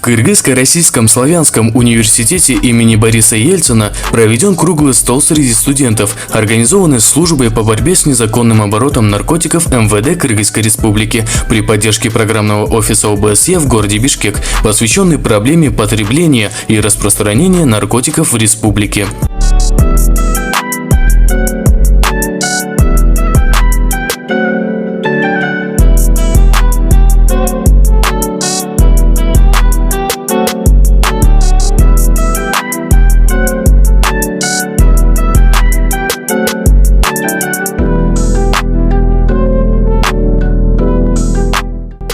Кыргызско-Российском славянском университете имени Бориса Ельцина проведен круглый стол среди студентов, организованный службой по борьбе с незаконным оборотом наркотиков МВД Кыргызской Республики при поддержке программного офиса ОБСЕ в городе Бишкек, посвященный проблеме потребления и распространения наркотиков в республике.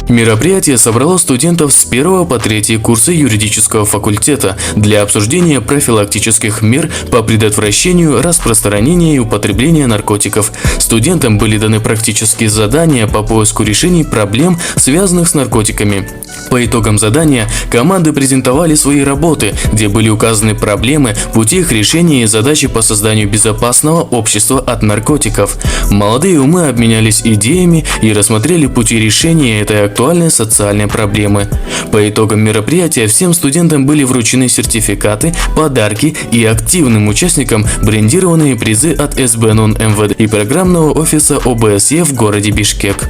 Мероприятие собрало студентов с 1 по 3 курса юридического факультета для обсуждения профилактических мер по предотвращению распространения и употребления наркотиков. Студентам были даны практические задания по поиску решений проблем, связанных с наркотиками. По итогам задания команды презентовали свои работы, где были указаны проблемы, пути их решения и задачи по созданию безопасного общества от наркотиков. Молодые умы обменялись идеями и рассмотрели пути решения этой актуальной социальной проблемы. По итогам мероприятия всем студентам были вручены сертификаты, подарки и активным участникам брендированные призы от СБ НУН МВД и программного офиса ОБСЕ в городе Бишкек.